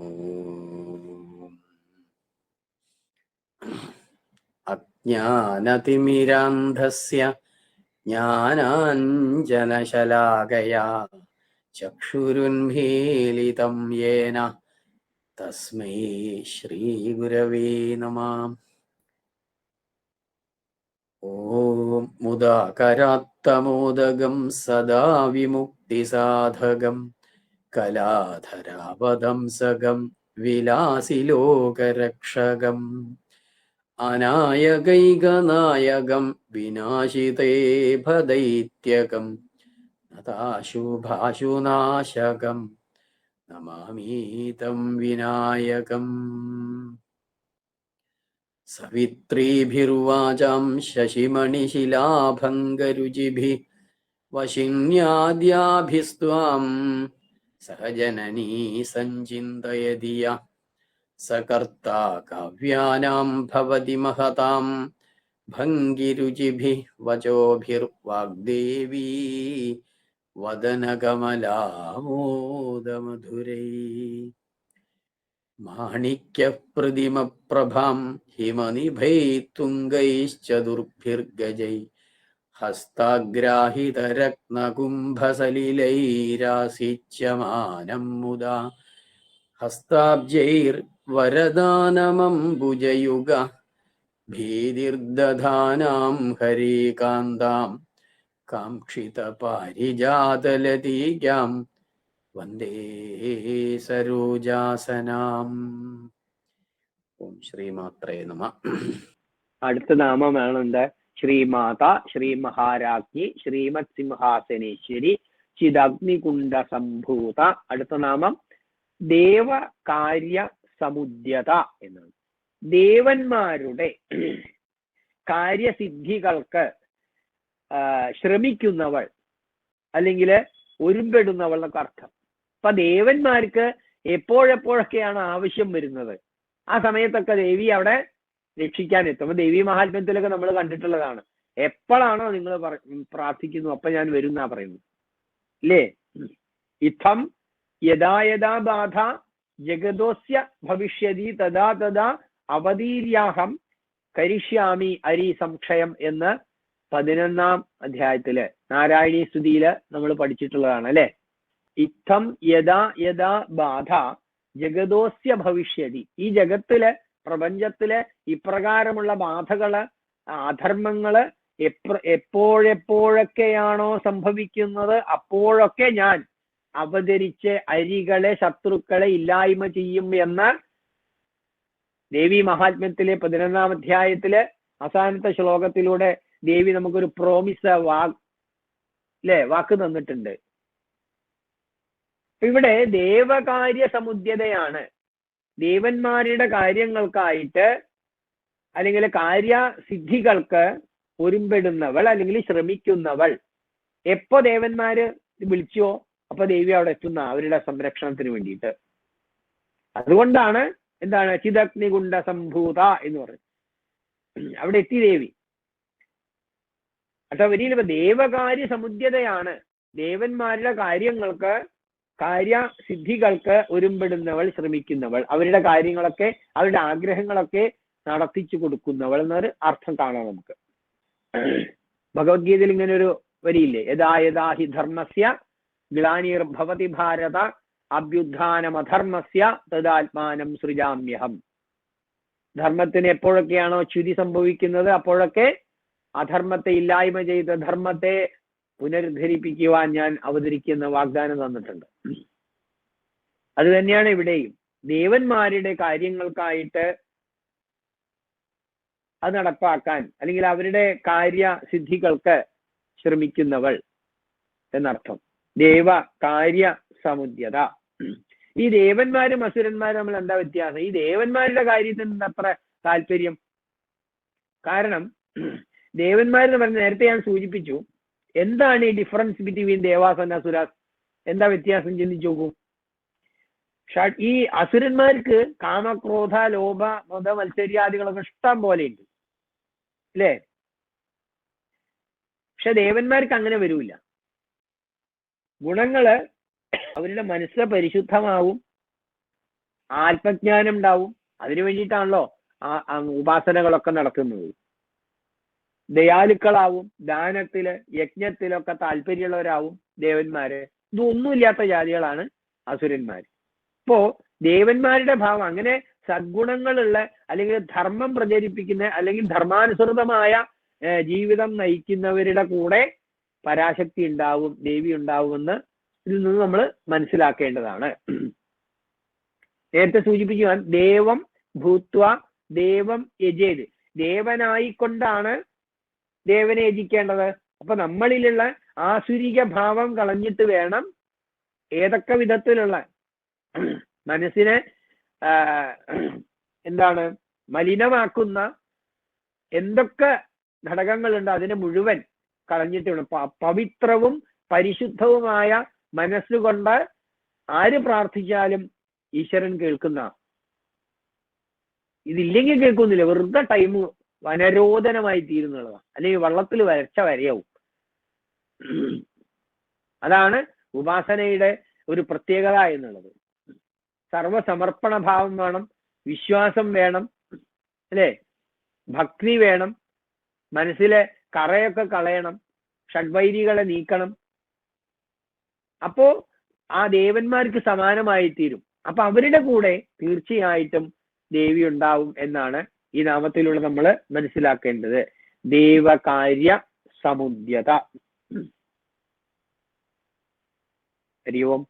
ഓം അജ്ഞാനതിമിരാന്ധസ്യ ജ്ഞാനാഞ്ജനശലാകയാ ചക്ഷുരുന്മീലിതം യേന തസ്മൈ ശ്രീഗുരവേ നമഃ. ഓം മുദാകരാത്തമോദകം സദാ വിമുക്തിസാധകം കലാധരാവതംസകം വിലാസിലോകരക്ഷകം അനായകൈകനായകം വിനാശിതേ ഭദൈത്യകം നതാശുഭാശുനാശകം നമാമീതം വിനായകം. സവിത്രീഭിർവാചാം ശശിമണിശിലാഭംഗരുചിഭിः വശിന്യാദ്യാഭിസ്ത്വാം സഹജനനീ സഞ്ചിന്തയതി യഃ സകർത്താ കാവ്യാനാം ഭവതി മഹതാം ഭംഗിരുചിഭിः വചോഭിർവാഗ്ദേവീ വദനകമലാമോദമധുരൈः. മാണിക്യപ്രതിമപ്രഭാം ഹിമനിഭൈത്തുംഗൈശ്ചതുർഭിർഗജൈः ഹസ്താഗ്രാഹിതരത്നകുംഭസലിലൈരാസിച്യമാനം മുദാ ഹസ്താബ്ജൈർവരദാനമംബുജയുഗ ഭീതിർദധാനാം ഹരികാന്താം കാംക്ഷിതപാരിജാതലതീകാം വന്ദേ സരോജാസനാം. ഓം ശ്രീമാത്രേ നമഃ. അടുത്ത നാമമാണെന്ത്? ശ്രീമാത, ശ്രീ മഹാരാജ്ഞി, ശ്രീമത് സിംഹാസനേശ്വരി, ചിദഗ്നികുണ്ഡ സംഭൂത. അടുത്ത നാമം ദേവകാര്യ സമുദ്യത എന്നാണ്. ദേവന്മാരുടെ കാര്യസിദ്ധികൾക്ക് ശ്രമിക്കുന്നവൾ അല്ലെങ്കിൽ ഒരുമ്പെടുന്നവൾ എന്നൊക്കെ അർത്ഥം. അപ്പൊ ദേവന്മാർക്ക് എപ്പോഴെപ്പോഴൊക്കെയാണ് ആവശ്യം വരുന്നത് ആ സമയത്തൊക്കെ ദേവി അവിടെ രക്ഷിക്കാൻ എത്തും. അപ്പൊ ദേവി മഹാത്മ്യത്തിലൊക്കെ നമ്മൾ കണ്ടിട്ടുള്ളതാണ്. എപ്പോഴാണോ നിങ്ങൾ പ്രാർത്ഥിക്കുന്നു അപ്പൊ ഞാൻ വരും എന്നാ പറയുന്നത് ഇല്ലേ? ഇത്തം യഥാ യഥാ ബാധ ജഗദോസ്യ ഭവിഷ്യതി തഥാ തഥാ അവതീര്യാഹം കരിഷ്യാമി അരി സംക്ഷയം എന്ന് 11-ാം അധ്യായത്തില് നാരായണീ സ്തുതിയില് നമ്മൾ പഠിച്ചിട്ടുള്ളതാണ് അല്ലെ. ഇത്തം യഥാ യഥാ ബാധ ജഗദോസ്യ ഭവിഷ്യതി. ഈ ജഗത്തില് പ്രപഞ്ചത്തില് ഇപ്രകാരമുള്ള ബാധകള് അധർമ്മങ്ങള് എപ്പോഴെപ്പോഴൊക്കെയാണോ സംഭവിക്കുന്നത് അപ്പോഴൊക്കെ ഞാൻ അവതരിച്ച് അരികളെ ശത്രുക്കളെ ഇല്ലായ്മ ചെയ്യും എന്ന് ദേവി മഹാത്മ്യത്തിലെ 11-ാം അധ്യായത്തില് അവസാനത്തെ ശ്ലോകത്തിലൂടെ ദേവി നമുക്കൊരു പ്രോമിസ് വാക്ക് തന്നിട്ടുണ്ട്. ഇവിടെ ദേവകാര്യ സമുദ്യതയാണ്. ദേവന്മാരുടെ കാര്യങ്ങൾക്കായിട്ട് അല്ലെങ്കിൽ കാര്യസിദ്ധികൾക്ക് ഒരുമ്പെടുന്നവൾ അല്ലെങ്കിൽ ശ്രമിക്കുന്നവൾ. എപ്പോ ദേവന്മാര് വിളിച്ചോ അപ്പൊ ദേവി അവിടെ എത്തുന്ന അവരുടെ സംരക്ഷണത്തിന് വേണ്ടിയിട്ട്. അതുകൊണ്ടാണ് എന്താണ് ചിദഗ്നികുണ്ഡ സംഭൂത എന്ന് പറയുന്നത്. അവിടെ എത്തി ദേവി. അപ്പൊ വരിയിലിപ്പോ ദേവകാര്യ സമുദ്യതയാണ്. ദേവന്മാരുടെ കാര്യങ്ങൾക്ക് കാര്യസിദ്ധികൾക്ക് ഒരുമ്പെടുന്നവൾ, ശ്രമിക്കുന്നവൾ, അവരുടെ കാര്യങ്ങളൊക്കെ അവരുടെ ആഗ്രഹങ്ങളൊക്കെ നടത്തിച്ചു കൊടുക്കുന്നവൾ എന്നൊരു അർത്ഥം കാണാം നമുക്ക്. ഭഗവത്ഗീതയിൽ ഇങ്ങനെ ഒരു വരിയില്ലേ? യഥാ യഥാ ഹി ധർമ്മസ്യ ഗ്ലാനിർഭവതി ഭാരത അഭ്യുത്ഥാനമധർമ്മസ്യ തദാത്മാനം സൃജാമ്യഹം. ധർമ്മത്തിന് എപ്പോഴൊക്കെയാണോ ച്യുതി സംഭവിക്കുന്നത് അപ്പോഴൊക്കെ അധർമ്മത്തെ ഇല്ലായ്മ ചെയ്ത് ധർമ്മത്തെ പുനരുദ്ധരിപ്പിക്കുവാൻ ഞാൻ അവതരിക്കുന്ന വാഗ്ദാനം തന്നിട്ടുണ്ട്. അത് തന്നെയാണ് ഇവിടെയും. ദേവന്മാരുടെ കാര്യങ്ങൾക്കായിട്ട് അത് നടപ്പാക്കാൻ അല്ലെങ്കിൽ അവരുടെ കാര്യസിദ്ധികൾക്ക് ശ്രമിക്കുന്നവൾ എന്നർത്ഥം. ദേവ കാര്യ സമുദ്യത. ഈ ദേവന്മാരും അസുരന്മാരും തമ്മിൽ എന്താ വ്യത്യാസം? ഈ ദേവന്മാരുടെ കാര്യത്തിന് അത്ര താല്പര്യം. കാരണം ദേവന്മാരെന്ന് പറഞ്ഞ നേരത്തെ ഞാൻ സൂചിപ്പിച്ചു. എന്താണ് ഈ ഡിഫറൻസ് ബിറ്റ്വീൻ ദേവാസ് ആൻഡ് അസുരാസ്? എന്താ വ്യത്യാസം ചിന്തിച്ചു നോക്കൂ. ഈ അസുരന്മാർക്ക് കാമക്രോധ ലോഭ മത മത്സര്യാദികളൊക്കെ ഇഷ്ടം പോലെ ഉണ്ട് അല്ലേ? പക്ഷെ ദേവന്മാർക്ക് അങ്ങനെ വരൂല. ഗുണങ്ങള് അവരുടെ മനസ്സ് പരിശുദ്ധമാവും. ആത്മജ്ഞാനം ഉണ്ടാവും. അതിനു വേണ്ടിയിട്ടാണല്ലോ ഉപാസനകളൊക്കെ നടത്തുന്നത്. ദയാലുക്കളാവും, ദാനത്തില് യജ്ഞത്തിലൊക്കെ താല്പര്യമുള്ളവരാവും ദേവന്മാര്. ഇതൊന്നുമില്ലാത്ത ജാതികളാണ് അസുരന്മാര്. ഇപ്പോ ദേവന്മാരുടെ ഭാവം അങ്ങനെ സദ്ഗുണങ്ങളുള്ള, അല്ലെങ്കിൽ ധർമ്മം പ്രചരിപ്പിക്കുന്ന, അല്ലെങ്കിൽ ധർമാനുസൃതമായ ജീവിതം നയിക്കുന്നവരുടെ കൂടെ പരാശക്തി ഉണ്ടാവും, ദേവി ഉണ്ടാവുമെന്ന് ഇതിൽ നിന്ന് നമ്മൾ മനസ്സിലാക്കേണ്ടതാണ്. നേരത്തെ സൂചിപ്പിക്കുവാൻ ദേവം ഭൂത്വ ദേവം യജേത്, ദേവനായിക്കൊണ്ടാണ് ദേവനെ യജിക്കേണ്ടത്. അപ്പൊ നമ്മളിലുള്ള ആസുരിക ഭാവം കളഞ്ഞിട്ട് വേണം ഏതൊക്കെ വിധത്തിലുള്ള മനസ്സിനെ എന്താണ് മലിനമാക്കുന്ന എന്തൊക്കെ ഘടകങ്ങളുണ്ട് അതിനെ മുഴുവൻ കളഞ്ഞിട്ട് വേണം. പവിത്രവും പരിശുദ്ധവുമായ മനസ്സുകൊണ്ട് ആര് പ്രാർത്ഥിച്ചാലും ഈശ്വരൻ കേൾക്കുന്ന. ഇതില്ലെങ്കിൽ കേൾക്കുന്നില്ല, വെറുതെ ടൈം വനരോധനമായി തീരുന്നുള്ളതാണ്, അല്ലെങ്കിൽ വള്ളത്തിൽ വരച്ച വരയാവും. അതാണ് ഉപാസനയുടെ ഒരു പ്രത്യേകത എന്നുള്ളത്. സർവസമർപ്പണ ഭാവം വേണം, വിശ്വാസം വേണം, അല്ലേ, ഭക്തി വേണം, മനസ്സിലെ കറയൊക്കെ കളയണം, ഷഡ്വൈരികളെ നീക്കണം. അപ്പോ ആ ദേവന്മാർക്ക് സമാനമായി തീരും. അപ്പൊ അവരുടെ കൂടെ തീർച്ചയായിട്ടും ദേവി ഉണ്ടാവും എന്നാണ് ഈ നാമത്തിലൂടെ നമ്മൾ മനസ്സിലാക്കേണ്ടത്. ദേവകാര്യ സമുദ്യത. ഹരി ഓം.